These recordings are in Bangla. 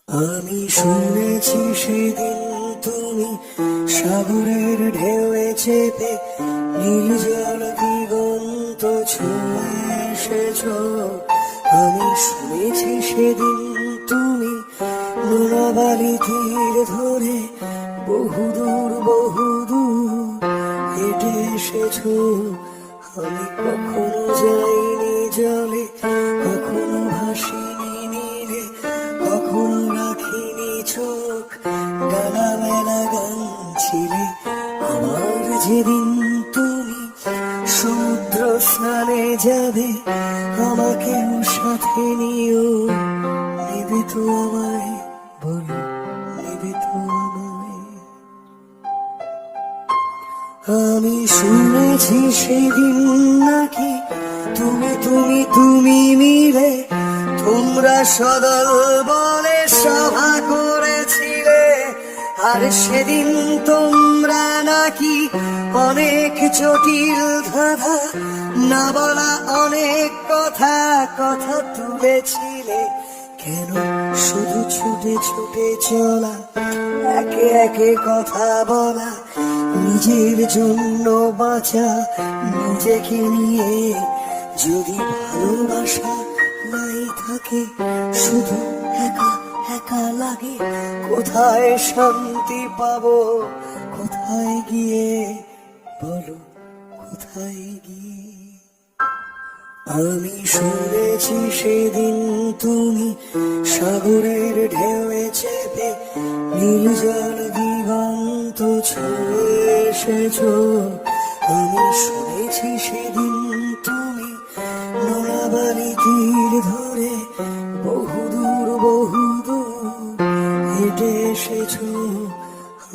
আমি শুনেছি সেদিন তুমি সাগরের ঢেউয়ে চেপে নির্জল দিগন্ত ছুঁয়ে এসেছো। আমি শুনেছি সেদিন তুমি নোনাবালি তীর ধরে বহুদূর হেঁটে এসেছো। আমি কখনো যাইনি জলে, কখনো ভাসিনি নীলে, কখনো রাখিনি চোখ ডানা মেলা গান ছিলে। আমার যেদিন তুমি সমুদ্র স্নানে যাবে, আমাকেও সাথে নিও। নেবে তো আমায়, বলো নেবে তো আমায়? আমি শুনেছি সেদিন নাকি তুমি মিলে তোমরা সদল বলে সভা করেছিলে। আর সেদিন তোমরা নাকি অনেক জটিল ধাঁধা না বলা অনেক কথা তুলেছিলে। কেন শুধু ছুটে ছুটে চলা, একে একে কথা বলা, নিজের জন্য বাঁচা, নিজেকে নিয়ে? যদি ভালোবাসা নাই থাকে, শুধু একা একা লাগে, কোথায় শান্তি পাবো? কোথায় গিয়ে, বলো কোথায় গিয়ে? আমি শুনেছি সেদিন তুমি সাগরের ঢেউয়ে চেপে নির্জল দিগন্ত ছুঁয়ে এসেছো। আমি শুনেছি সেদিন তুমি নোনাবালি তীর ধরে বহুদূর হেঁটে এসেছো।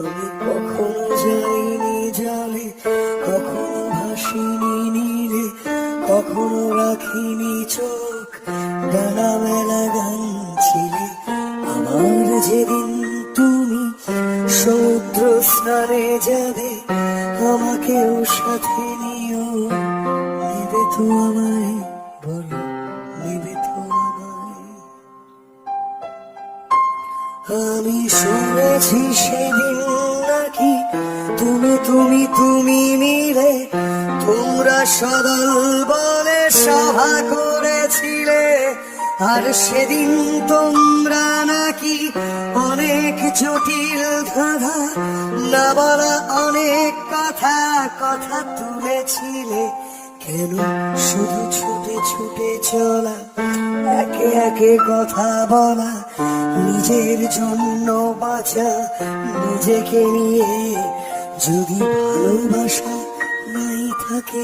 আমি কখনো যাইনি জলে, কখনো ভাসিনি নীলে, কখনো রাখিনি চোখ ডানা মেলা গান ছিলে। আমার যেদিন তুমি সমুদ্র স্নানে যাবে, আমাকেও সাথে নিও। নেবে তো আমায়, বলো নেবে তো আমায়? আমি শুনেছি সেদিন নাকি তুমি মিলে তোমরা সদল বলে সভা করেছিলে। আর সেদিন তোমরা নাকি অনেক জটিল ধাঁধা না বলা অনেক কথা তুলেছিলে। কেন শুধু ছুটে ছুটে চলা, একে একে কথা বলা, নিজের জন্য বাঁচা, নিজেকে নিয়ে? যদি ভালোবাসা নাই থাকে,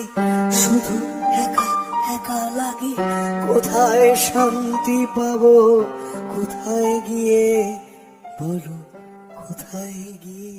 শুধু একা একা লাগে, কোথায় শান্তি পাবো? কোথায় গিয়ে, বলো কোথায় গিয়ে?